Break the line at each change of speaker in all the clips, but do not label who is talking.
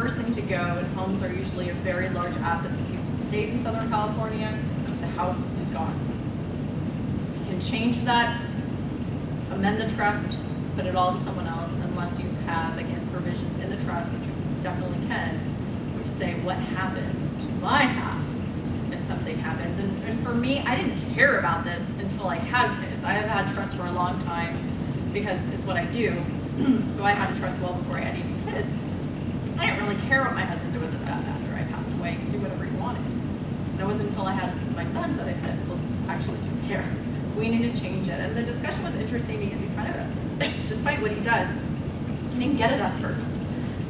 first thing to go, and homes are usually a very large asset for people who stayed in Southern California. The house is gone. You can change that, amend the trust, put it all to someone else, unless you have, again, provisions in the trust, which you definitely can, which say what happens to my half if something happens. And for me, I didn't care about this until I had kids. I have had trust for a long time because it's what I do. So I had a trust well before I had even kids. I didn't really care what my husband did with the stuff after I passed away. He could do whatever he wanted. And it wasn't until I had my sons that I said, well, I actually do care. We need to change it. And the discussion was interesting because he kind of, despite what he does, he didn't get it at first.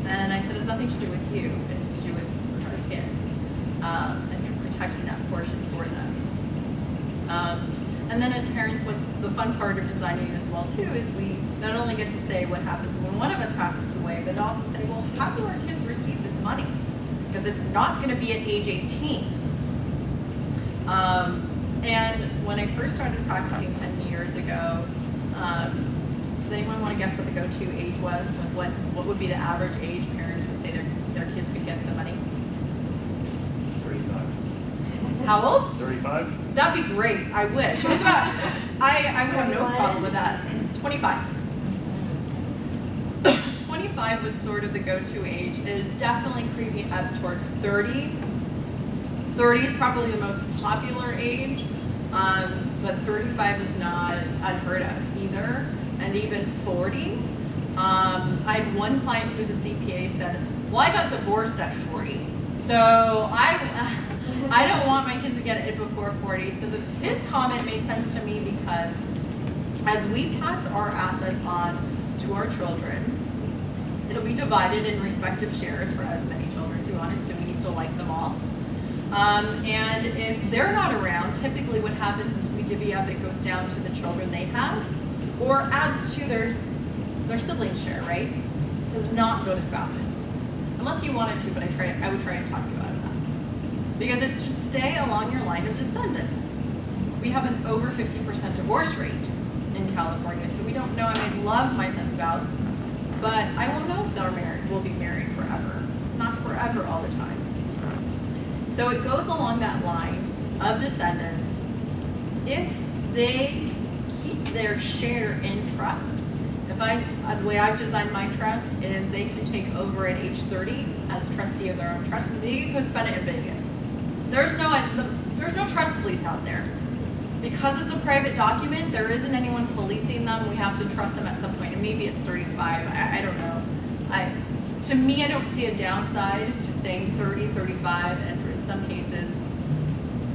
And I said, it's nothing to do with you. It's to do with our kids. And you're protecting that portion for them. And then as parents, what's the fun part of designing as well too is we not only get to say what happens when one of us passes away, but also say, well, how do our kids receive this money? Because it's not going to be at age 18. And when I first started practicing 10 years ago, does anyone want to guess what the go-to age was? What would be the average age parents would say their kids could get the money?
35.
How old?
35.
That'd be great. I wish. It was about, I would have no problem with that. 25. 25 was sort of the go-to age. It is definitely creeping up towards 30. 30 is probably the most popular age, but 35 is not unheard of either. And even 40. I had one client who was a CPA said, well, I got divorced at 40. So I don't want my kids to get it before 40. So his comment made sense to me because as we pass our assets on to our children, it'll be divided in respective shares for as many children as you want, assuming you still like them all. And if they're not around, typically what happens is we divvy up, it goes down to the children they have, or adds to their siblings' share, right? It does not go to spouses. Unless you wanted to, but I would try and talk you out of that. Because it's just stay along your line of descendants. We have an over 50% divorce rate in California, so we don't know. I may love my son's spouse, but I won't know if they're married, will be married forever. It's not forever all the time. So it goes along that line of descendants. If they keep their share in trust, the way I've designed my trust is they can take over at age 30 as trustee of their own trust. They can spend it in Vegas. There's no trust police out there. Because it's a private document, there isn't anyone policing them. We have to trust them at some point, and maybe it's 35. I don't know. To me, I don't see a downside to saying 30, 35, and in some cases,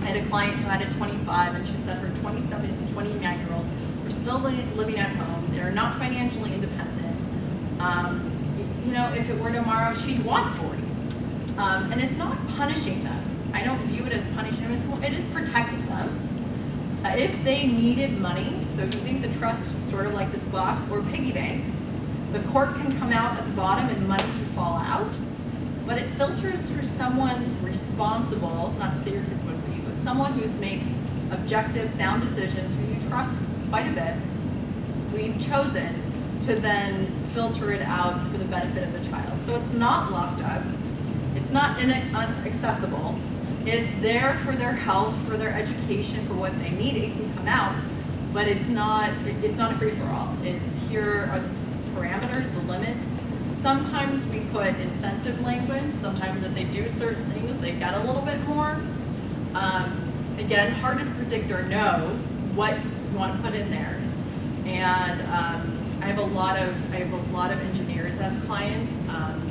I had a client who had a 25, and she said her 27 and 29-year-old were still living at home. They're not financially independent. You know, if it were tomorrow, she'd want 40. And it's not punishing them. I don't view it as punishing them. It is protecting them. If they needed money, so if you think the trust is sort of like this box or piggy bank, the cork can come out at the bottom and money can fall out, but it filters through someone responsible, not to say your kids would be, but someone who makes objective, sound decisions, who you trust quite a bit, who you've chosen to then filter it out for the benefit of the child. So it's not locked up, it's not inaccessible, it's there for their health, for their education, for what they need. It can come out, but it's not a free-for-all. It's here are the parameters, the limits. Sometimes we put incentive language. Sometimes if they do certain things, they get a little bit more. Again, hard to predict or know what you want to put in there. And I have a lot of engineers as clients, and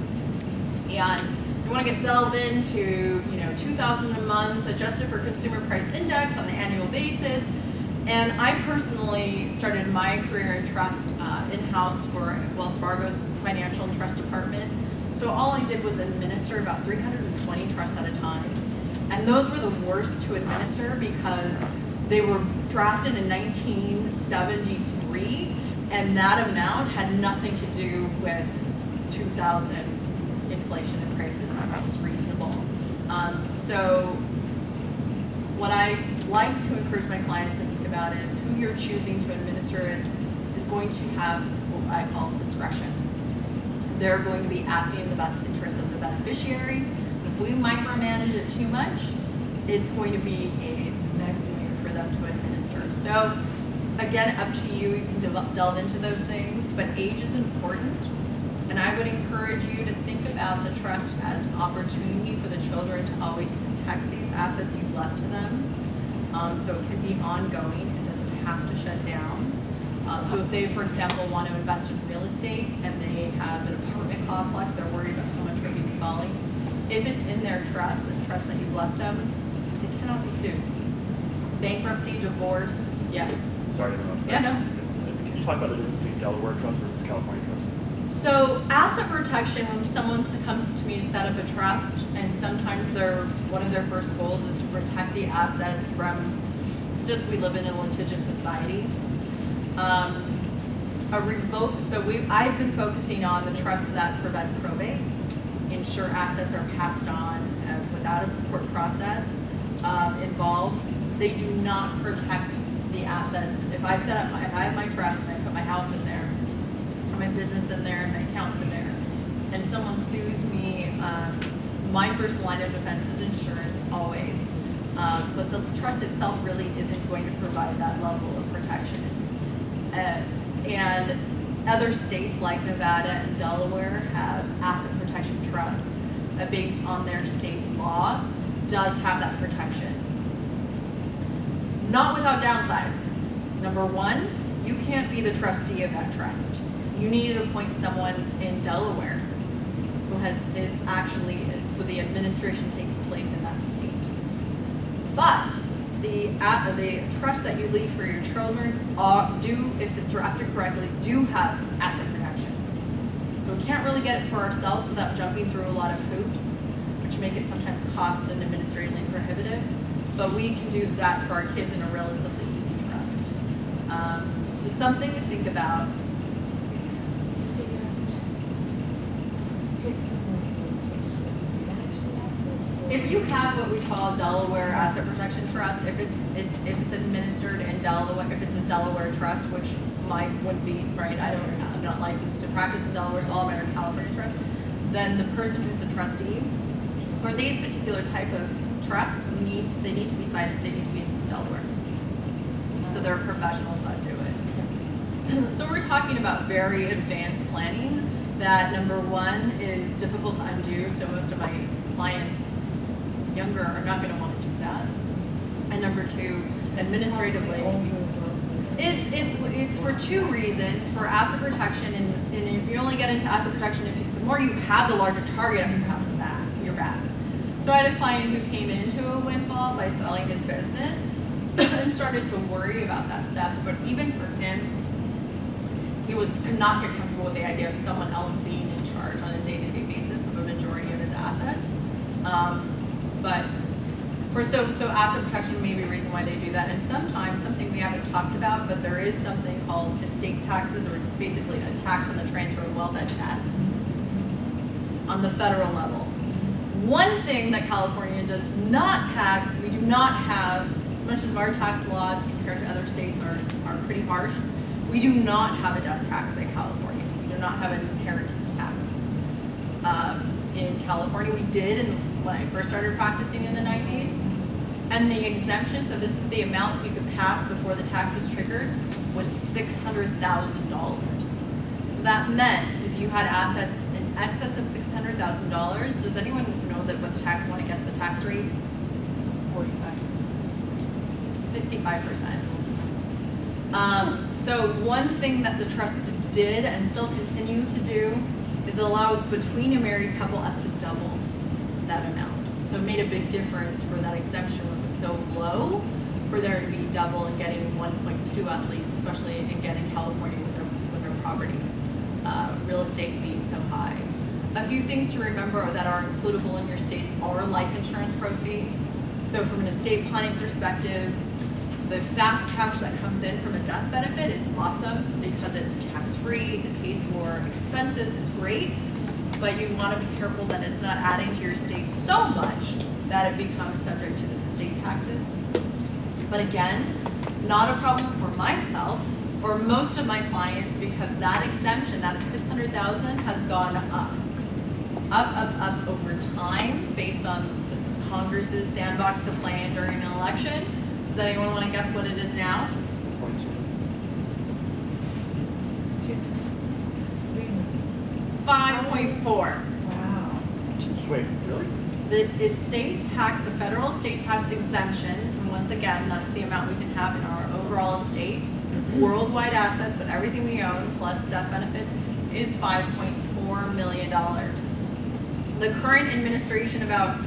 you want to delve into $2,000 a month adjusted for consumer price index on an annual basis. And I personally started my career in trust in-house for Wells Fargo's financial and trust department. So all I did was administer about 320 trusts at a time. And those were the worst to administer because they were drafted in 1973, and that amount had nothing to do with 2000 inflation and prices. That was reasonable. So what I like to encourage my clients to think about is who you're choosing to administer it is going to have what I call discretion. They're going to be acting in the best interest of the beneficiary. beneficiary. If we micromanage it too much, it's going to be a nightmare for them to administer. So again, up to you, you can delve into those things, but age is important. And I would encourage you to think about the trust as an opportunity for the children to always protect these assets you've left to them. So it can be ongoing, it doesn't have to shut down. So if they, for example, want to invest in real estate and they have an apartment complex, they're worried about someone tripping and falling. If it's in their trust, this trust that you've left them, they cannot be sued. Bankruptcy, divorce, yes.
Sorry to interrupt.
Yeah, no.
Can you talk about the difference between Delaware trust versus California trust?
So asset protection, when someone comes to me to set up a trust, and sometimes one of their first goals is to protect the assets from just, we live in a litigious society. I've been focusing on the trusts that prevent probate, ensure assets are passed on without a court process involved. They do not protect the assets. If I have my trust and I put my house in there, or my business in there, and my accounts in there, and someone sues me, my first line of defense is insurance, always. But the trust itself really isn't going to provide that level of protection. And other states like Nevada and Delaware have asset protection trusts that, based on their state law, does have that protection. Not without downsides. Number one, you can't be the trustee of that trust. You need to appoint someone in Delaware who is actually, so the administration takes place in that state. But the trust that you leave for your children if it's drafted correctly, do have asset protection. So we can't really get it for ourselves without jumping through a lot of hoops, which make it sometimes cost and administratively prohibitive. But we can do that for our kids in a relatively easy trust. So something to think about. If you have what we call a Delaware Asset Protection Trust, if it's administered in Delaware, if it's a Delaware trust, which mine wouldn't be, right? I'm not licensed to practice in Delaware, so all of mine are California trust. Then the person who's the trustee for these particular type of trust they need to be cited. They need to be in Delaware, so they're professionals that do it. So we're talking about very advanced planning that, number one, is difficult to undo. So most of my clients younger are not going to want to do that. And number two, administratively, it's for two reasons. For asset protection, and if you only get into asset protection, the more you have, the larger target you have for your back. So I had a client who came into a windfall by selling his business and started to worry about that stuff. But even for him, he could not get comfortable with the idea of someone else being in charge on a day-to-day basis of a majority of his assets. So asset protection may be a reason why they do that. And sometimes, something we haven't talked about, but there is something called estate taxes, or basically a tax on the transfer of wealth at death on the federal level. One thing that California does not tax, we do not have, as much as our tax laws compared to other states are pretty harsh, we do not have a death tax in California. We do not have an inheritance tax. In California, we did when I first started practicing in the 90s. And the exemption, so this is the amount you could pass before the tax was triggered, was $600,000. So that meant if you had assets in excess of $600,000, does anyone know that what the tax, want to guess the tax rate? 45%. 55%. So one thing that the trust did and still continue to do is it allows between a married couple us to double that amount. So it made a big difference for that exemption when it was so low, for there to be double and getting 1.2 at least, especially in getting California with their property, real estate being so high. A few things to remember that are includable in your states are life insurance proceeds. So from an estate planning perspective, the fast cash that comes in from a death benefit is awesome because it's tax-free, it pays for expenses, it's great, but you want to be careful that it's not adding to your estate so much that it becomes subject to the estate taxes. But again, not a problem for myself or most of my clients because that exemption, that $600,000 has gone up. up over time based on, this is Congress's sandbox to play in during an election. Does anyone want to guess what it is now? 5.4.
Wow.
Wait, really?
The estate tax, the federal estate tax exemption, and once again, that's the amount we can have in our overall estate, worldwide assets, but everything we own plus death benefits is $5.4 million. The current administration about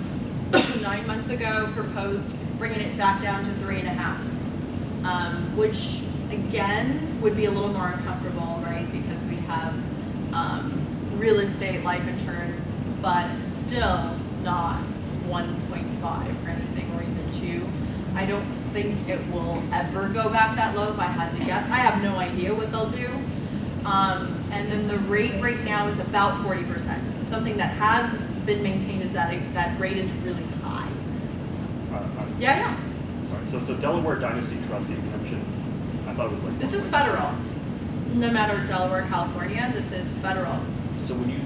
9 months ago proposed bringing it back down to 3.5, which again would be a little more uncomfortable, right? Because we have real estate, life insurance, but still not 1.5 or anything, or even 2. I don't think it will ever go back that low if I had to guess. I have no idea what they'll do. And then the rate right now is about 40%. So something that has been maintained is that rate is really high. Yeah.
Sorry. So Delaware Dynasty Trust exemption, I thought it was like.
This is federal. No matter Delaware, California, this is federal.
So when you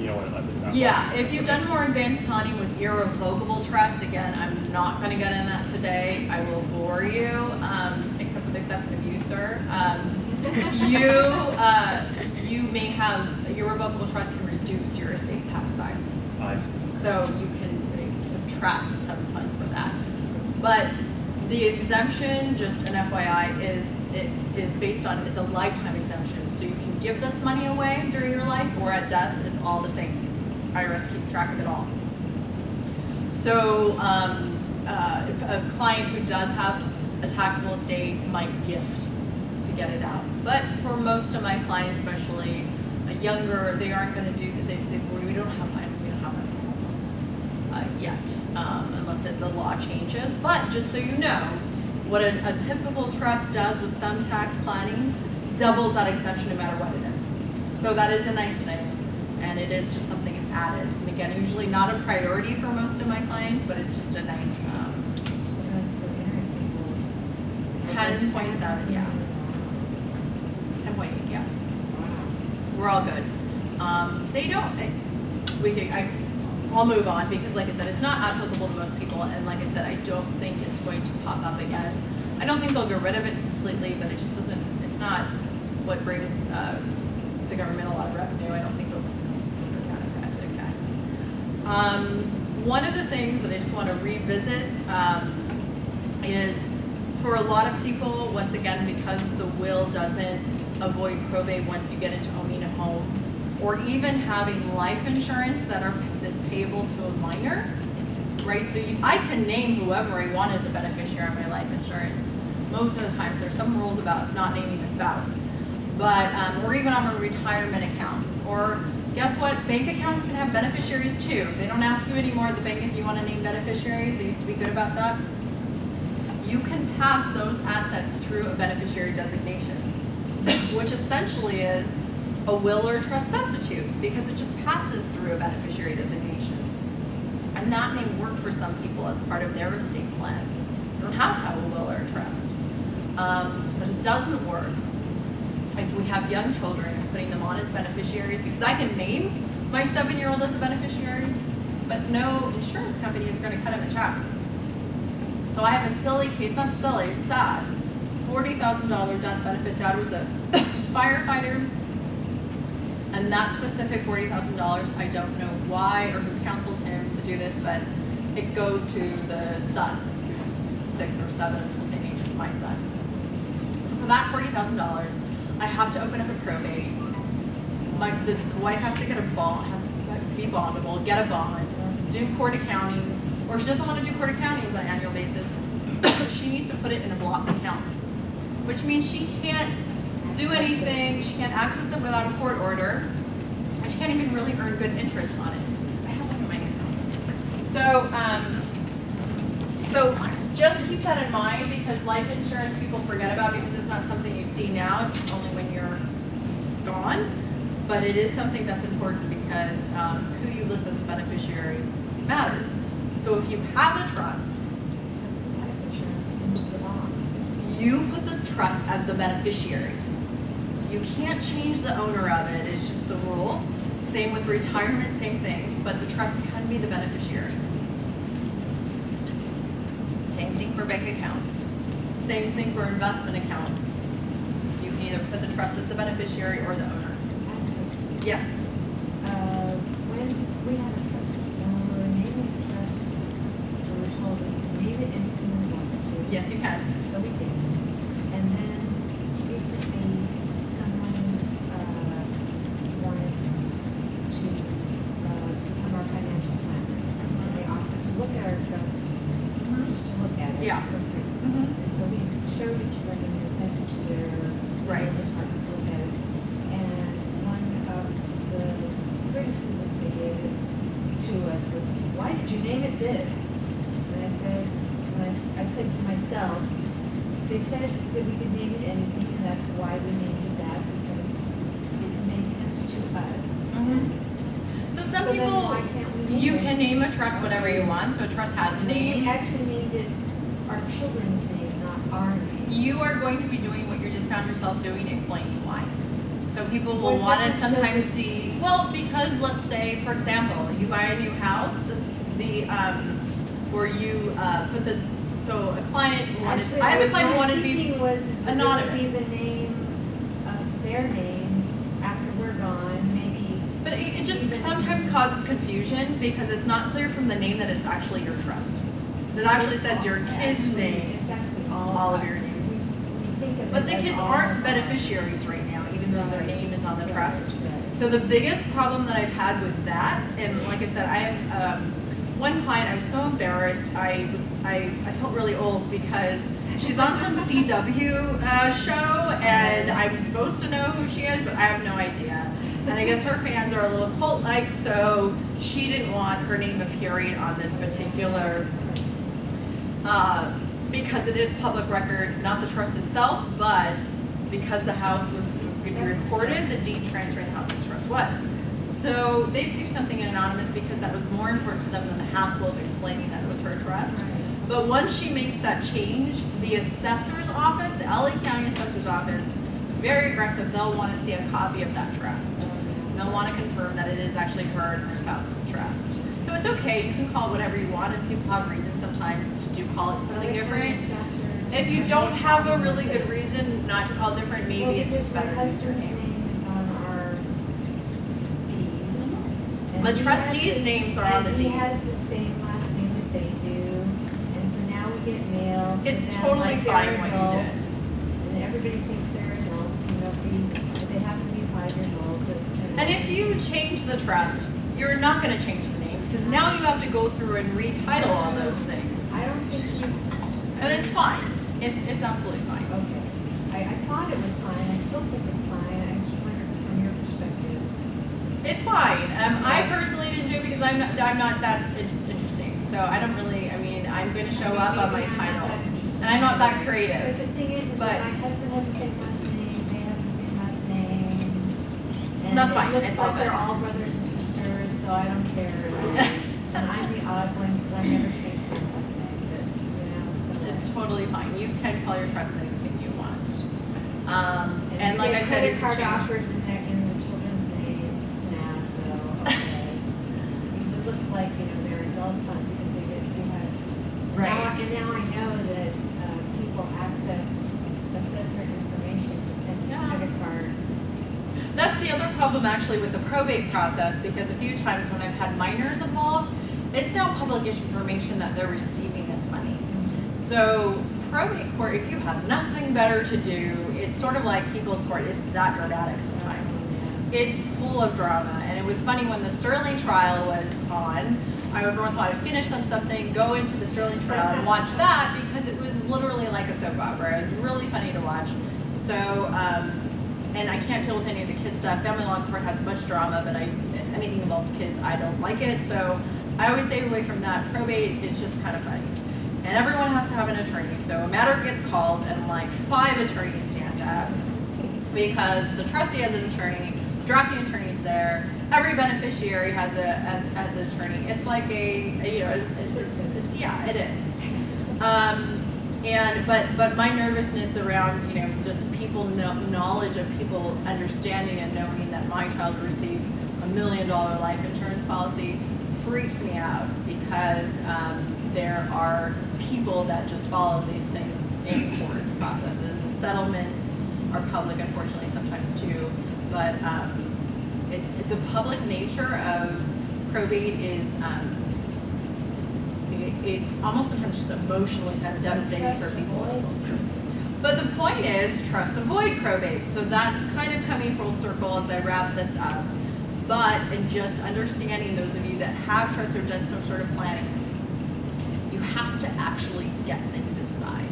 know what?
Yeah, if you've done more advanced planning with irrevocable trust, again, I'm not going to get in that today. I will bore you, except with the exception of you, sir. You may have, your irrevocable trust can reduce your estate tax size.
I see.
So you can subtract some funds for that. But the exemption, just an FYI, is based on, it's a lifetime exemption. So you can give this money away during your life or at death, it's all the same. IRS keeps track of it all. So a client who does have a taxable estate might gift to get it out. But for most of my clients, especially younger, they aren't going to do, we don't have that yet, unless the law changes. But just so you know, what a typical trust does with some tax planning doubles that exemption no matter what it is. So that is a nice thing, and it is just something added. And again, usually not a priority for most of my clients, but it's just a nice 10.7, yeah. 10.8, yes. We're all good. They don't, I'll move on because like I said, it's not applicable to most people, and like I said, I don't think it's going to pop up again. I don't think they'll get rid of it completely, but it just doesn't, it's not what brings the government a lot of revenue. I don't think they'll go down if I had to guess. One of the things that I just want to revisit is for a lot of people, once again, because the will doesn't avoid probate once you get into owning a home, or even having life insurance that's payable to a minor, right? So I can name whoever I want as a beneficiary on my life insurance. Most of the times there's some rules about not naming a spouse, but or even on my retirement accounts. Or guess what? Bank accounts can have beneficiaries too. They don't ask you anymore at the bank if you want to name beneficiaries. They used to be good about that. You can pass those assets through a beneficiary designation, which essentially is a will or trust substitute because it just passes through a beneficiary designation. And that may work for some people as part of their estate plan. You don't have to have a will or a trust. But it doesn't work if we have young children and putting them on as beneficiaries, because I can name my 7-year-old as a beneficiary, but no insurance company is going to cut him a check. So I have a silly case, not silly, it's sad. $40,000 death benefit. Dad was a firefighter. And that specific $40,000, I don't know why or who counseled him to do this, but it goes to the son, who's 6 or 7, is the same age as my son. So for that $40,000, I have to open up a probate. The wife has to get a bond, has to be bondable, get a bond, do court accountings, or if she doesn't want to do court accountings on an annual basis, she needs to put it in a block account, which means she can't do anything, she can't access it without a court order, and she can't even really earn good interest on it. I have one in my account. So just keep that in mind, because life insurance people forget about because it's not something you see now, it's only when you're gone. But it is something that's important because who you list as a beneficiary matters. So if you have a trust,
Life insurance into the box.
you put the trust as the beneficiary. You can't change the owner of it, it's just the rule. Same with retirement, same thing, but the trust can be the beneficiary. Same thing for bank accounts. Same thing for investment accounts. You can either put the trust as the beneficiary or the owner. Yes.
When we had a trust, when we were naming the trust, we were told we could name it anything we wanted to.
Yes, you can.
So we did. And then recently, someone wanted to become our financial planner. And they offered to look at our trust, just to look at it
Yeah.
for free. And so we showed it to them and sent it to their
Right.
department to look at it. And one of the criticisms they gave it to us was, why did you name it this? And I said, I said to myself, they said that we could name it anything, and that's why we named it that, because it made sense to us.
So some
So then
people,
why can't we name
you
it?
can name a trust whatever you want, so a trust has a
We
name.
actually named it our children's name, not our name.
You are going to be doing what you just found yourself doing, explaining why. So people will
What
want to
difference
sometimes
does it-
see, well, because let's say, for example, you buy a new house, or you put the, so a client wanted,
Actually,
I have a client who wanted to
my
be
thinking was is that
anonymous.
it would be the name of their name after we're gone, maybe.
But it just
even-
sometimes causes confusion because it's not clear from the name that it's actually your trust. It actually says your kid's
Actually,
name,
It's actually
all of your names.
We think of
But
it
the
as
kids
all
aren't
of
beneficiaries right now, even though their
Right.
name is on the trust.
Right.
So the biggest problem that I've had with that, and like I said, I have one client, I was so embarrassed, I felt really old because she's on some CW show, and I'm supposed to know who she is, but I have no idea. And I guess her fans are a little cult-like, so she didn't want her name appearing on this particular, because it is public record, not the trust itself, but because the house was going to be recorded, the deed transferring the house to the trust was. So they picked something anonymous because that was more important to them than the hassle of explaining that it was her trust. But once she makes that change, the assessor's office, the LA County Assessor's Office, is very aggressive. They'll want to see a copy of that trust. They'll want to confirm that it is actually her and her spouse's trust. So it's okay, you can call it whatever you want, and people have reasons sometimes to do call it something different. If you don't have a really good reason not to call it different, maybe it's just better to use your name.
Name is on our deed.
The trustees' names are on the
And
deed.
he has the same last name that they do, and so now we get mail.
It's
to them
totally
like they're
fine what you did.
adults, and everybody thinks they're adults, and but they happen to be 5 years old, but.
And if you change the trust, you're not going to change the name, because now you have to go through and retitle all those things.
I don't think you.
And it's fine. It's absolutely fine.
Okay. I thought it was fine. I still think it's fine. I just wondered from your perspective.
It's fine. I personally didn't do it because I'm not that interesting. So I don't really, I mean, I'm going to show up on my title. And I'm not that
But
creative.
the thing is
But-
that my husband has the same last name, they have the same last name. And
That's fine.
it looks
It's all
like they're
good.
all brothers and sisters, so I don't care. And I'm the odd one because I never changed my last name, but, so.
It's totally fine. You can call your trust anything you want.
we
And like I
get
said, you
credit
can
card
change.
offers in the children's names now, so, okay. Because it looks like, they're adults on, because they have.
Right.
And now I know that, people access assessor information to send a
Yeah.
credit card.
That's the other problem actually with the probate process, because a few times when I've had minors involved, it's now public information that they're receiving this money. So probate court, if you have nothing better to do, it's sort of like people's court. It's that dramatic sometimes. It's full of drama. And it was funny when the Sterling trial was on, I every once in a while I'd finish something, go into the Sterling trial and watch that, because it was literally like a soap opera. It was really funny to watch. So, and I can't deal with any of the kids stuff. Family law court has much drama, but if anything involves kids, I don't like it. So I always stay away from that. Probate is just kind of funny. And everyone has to have an attorney. So a matter gets called and like 5 attorneys stand up because the trustee has an attorney, the drafting attorney's there, every beneficiary has an attorney. It's like it's yeah, it is. But my nervousness around, just people knowledge of people understanding and knowing that my child received $1 million life insurance policy freaks me out because there are people that just follow these things in court processes, and settlements are public, unfortunately, sometimes too. But the public nature of probate is it's almost sometimes just emotionally kind of devastating for people as well too. But the point is, trust avoid probate. So that's kind of coming full circle as I wrap this up. But in just understanding, those of you that have trust or done some sort of planning, you have to actually get things inside.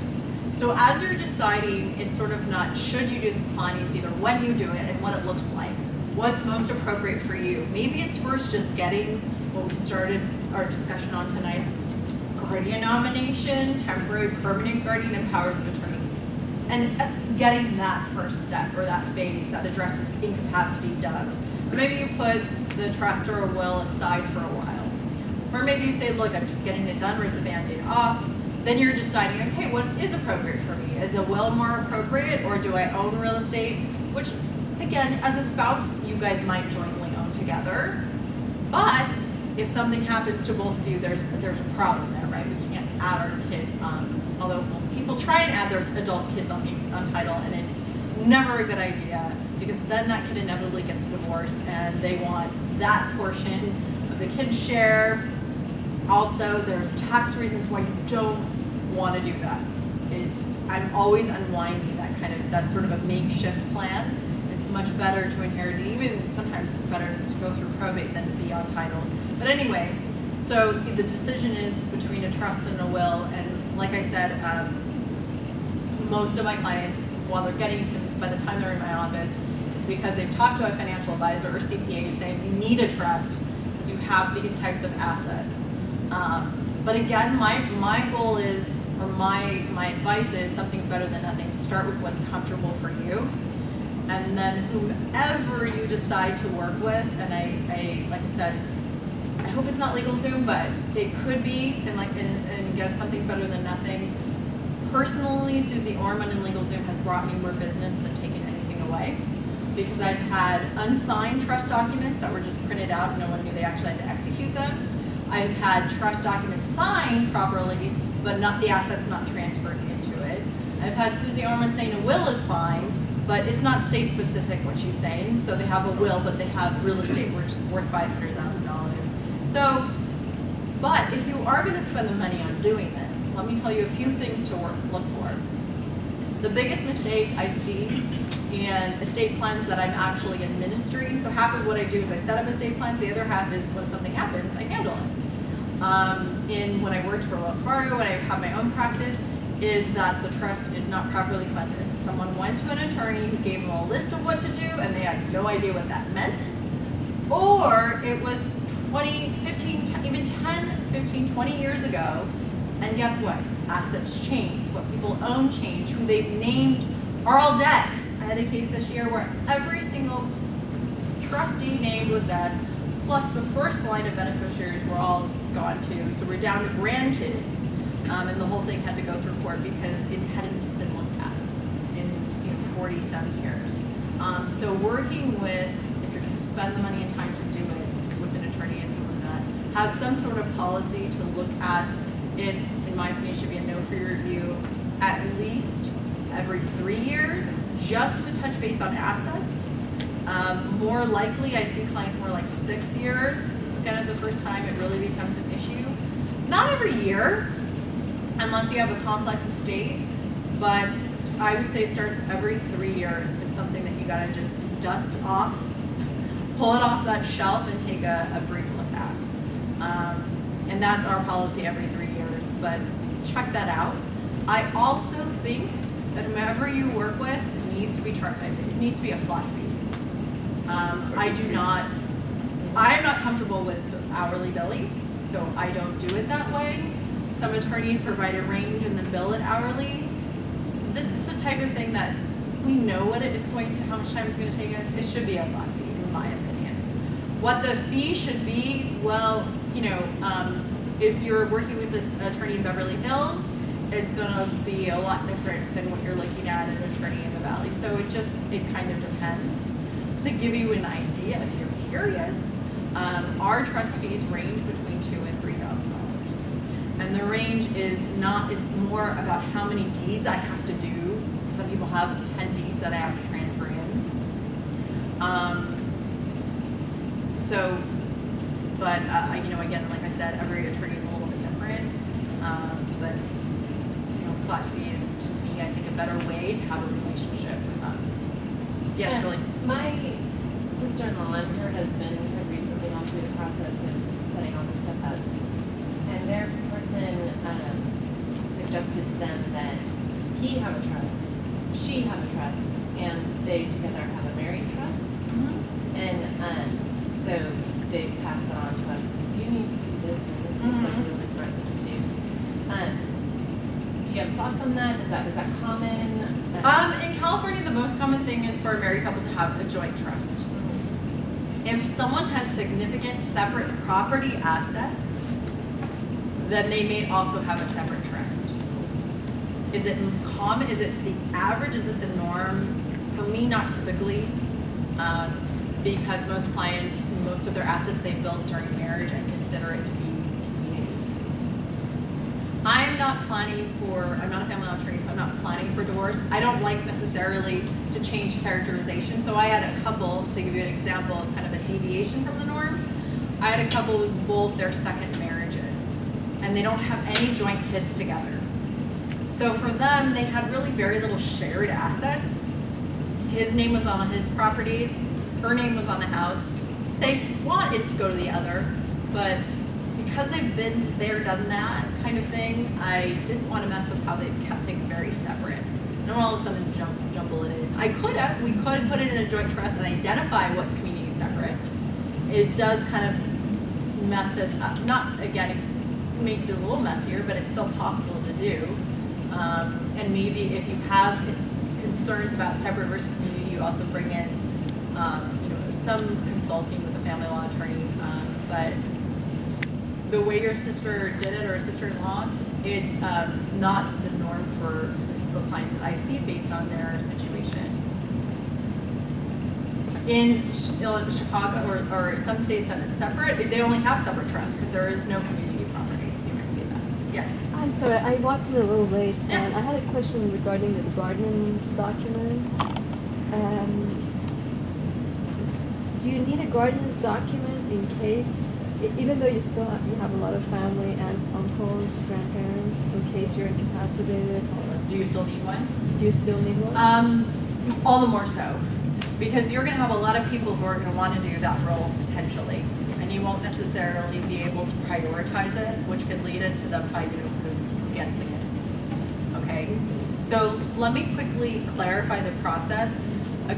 So as you're deciding, it's sort of not should you do this planning, it's either when you do it and what it looks like. What's most appropriate for you. Maybe it's first just getting what we started our discussion on tonight, guardian nomination, temporary, permanent guardian, and powers of attorney. And getting that first step or that phase that addresses incapacity done. Or maybe you put the trust or a will aside for a while. Or maybe you say, look, I'm just getting it done, rip the Band-Aid off. Then you're deciding, okay, what is appropriate for me? Is a will more appropriate, or do I own real estate? Which, again, as a spouse, you guys might jointly own together. But if something happens to both of you, there's a problem there, right? We can't add our kids on, although people try and add their adult kids on title, and it's never a good idea, because then that kid inevitably gets divorced and they want that portion of the kid's share. Also, there's tax reasons why you don't want to do that. I'm always unwinding that sort of a makeshift plan. It's much better to inherit, even sometimes better to go through probate than to be on title. But anyway, so the decision is between a trust and a will, and like I said, most of my clients, while they're getting to, by the time they're in my office, it's because they've talked to a financial advisor or CPA saying you need a trust because you have these types of assets. But again, my goal is, or my advice is, something's better than nothing. Start with what's comfortable for you, and then whomever you decide to work with, and I like I said, I hope it's not LegalZoom, but it could be, and again, something's better than nothing. Personally, Susie Orman and LegalZoom has brought me more business than taking anything away, because I've had unsigned trust documents that were just printed out and no one knew they actually had to execute them. I've had trust documents signed properly, but not the assets not transferred into it. I've had Susie Orman saying a will is fine, but it's not state specific what she's saying. So they have a will, but they have real estate which is worth $500,000. So, but if you are going to spend the money on doing this, let me tell you a few things to look for. The biggest mistake I see in estate plans that I'm actually administering, so half of what I do is I set up estate plans, the other half is when something happens, I handle it. When I worked for Wells Fargo, when I have my own practice, is that the trust is not properly funded. Someone went to an attorney who gave them a list of what to do and they had no idea what that meant. Or it was 20, 15, even 10, 15, 20 years ago, and guess what? Assets change, what people own change, who they've named are all dead. I had a case this year where every single trustee named was dead, plus the first line of beneficiaries were all gone too. So we're down to grandkids, and the whole thing had to go through court because it hadn't been looked at in 40-some years. So working with, if you're going to spend the money and time to do it with an attorney and someone that has some sort of policy to look at it, in my opinion, should be a no for your review at least every 3 years, just to touch base on assets. More likely, I see clients more like 6 years. This is kind of the first time it really becomes an issue. Not every year, unless you have a complex estate, but I would say it starts every 3 years. It's something that you gotta just dust off, pull it off that shelf and take a brief look at. And that's our policy every 3 years, but check that out. I also think that whomever you work with needs to be it needs to be a flat fee. I'm not comfortable with hourly billing, so I don't do it that way. Some attorneys provide a range and then bill it hourly. This is the type of thing that we know what how much time it's going to take us. It should be a flat fee, in my opinion. What the fee should be, well, if you're working with this attorney in Beverly Hills, it's going to be a lot different than what you're looking at an attorney in the Valley. So it kind of depends. To give you an idea, if you're curious, our trust fees range between $2,000 and $3,000. And the range is more about how many deeds I have to do. Some people have 10 deeds that I have to transfer in. You know, again, like I said, every attorney is a little bit different. But you know, flat fee is, to me, I think, a better way to have a relationship with them. Yes, Julie.
My sister-in-law and her husband have recently gone through the process of setting all this stuff up, and their person suggested to them that he have a trust, she have a trust, and they together have a married trust.
Mm-hmm.
And so they passed it on to us. You need to do this, and this seems like a really smart thing to do. Do you have thoughts on that? Is that common?
In California, the most common thing is for a married couple to have a joint trust. If someone has significant separate property assets, then they may also have a separate trust. Is it common? Is it the average? Is it the norm? For me, not typically, because most clients, most of their assets they built during marriage and consider it to be community. I'm not a family law attorney, so I'm not planning for divorce. I don't like necessarily to change characterization. So I had a couple, to give you an example of kind of a deviation from the norm. I had a couple who was both their second marriages, and they don't have any joint kids together. So for them, they had really very little shared assets. His name was on his properties, her name was on the house. They wanted to go to the other, but because they've been there, done that kind of thing, I didn't want to mess with how they've kept things very separate. I don't all of a sudden jumble it in. We could put it in a joint trust and identify what's community separate. It does kind of mess it up. Not, again, it makes it a little messier, but it's still possible to do. And maybe if you have concerns about separate versus community, you also bring in you know, some consulting with a family law attorney. But the way your sister did it, or sister-in-law, it's not the norm for the typical clients that I see based on their situation. In Chicago or some states that it's separate, they only have separate trusts because there is no community property, so you might say that. Yes?
I'm sorry, I walked in a little late,
Yeah.
and I had a question regarding the guardian's documents. Do you need a guardian's document in case, even though you have a lot of family, aunts, uncles, grandparents, in case you're incapacitated, or
Do you still need one?
do you still need one?
All the more so, because you're going to have a lot of people who are going to want to do that role potentially, and you won't necessarily be able to prioritize it, which could lead into them fighting who gets the kids. Okay, so let me quickly clarify the process. A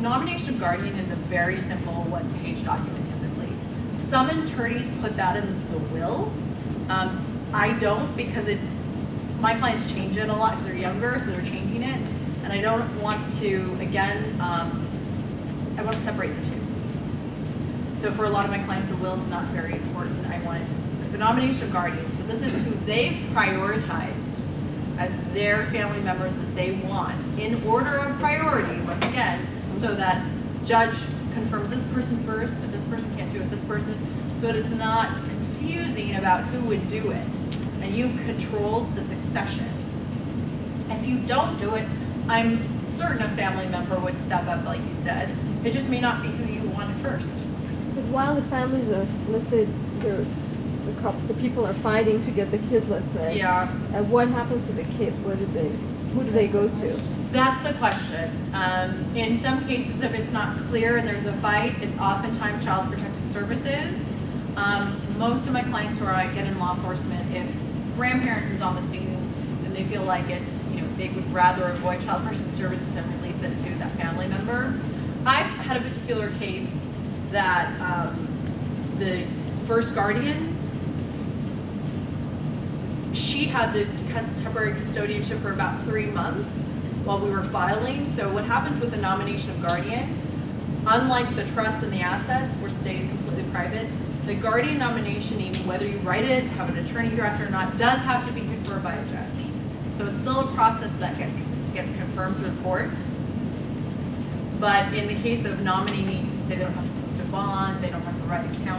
nomination of guardian is a very simple one-page document typically. Some attorneys put that in the will. I don't, because my clients change it a lot because they're younger, so they're changing it. And I don't want to, again, I want to separate the two. So for a lot of my clients, the will is not very important. I want the nomination of guardian. So this is who they've prioritized as their family members that they want in order of priority, once again, so that judge confirms this person first, but this person can't do it, this person, so it is not confusing about who would do it. And you've controlled the succession. If you don't do it, I'm certain a family member would step up, like you said. It just may not be who you wanted first.
But while the families are, let's say, the people are fighting to get the kid, let's say.
Yeah.
What happens to the kid? Who do they go to?
That's the question. In some cases, if it's not clear and there's a fight, it's oftentimes Child Protective Services. Most of my clients who I get in law enforcement, if grandparents is on the scene and they feel like it's, they would rather avoid Child Protective Services and release it to that family member. I've had a particular case that the first guardian, she had the temporary custodianship for about 3 months while we were filing. So what happens with the nomination of guardian, unlike the trust and the assets, which stays completely private, the guardian nomination, even whether you write it, have an attorney draft it or not, does have to be confirmed by a judge. So it's still a process that gets confirmed through court. But in the case of nominating, say they don't have to post it bond, they don't have the right accounting.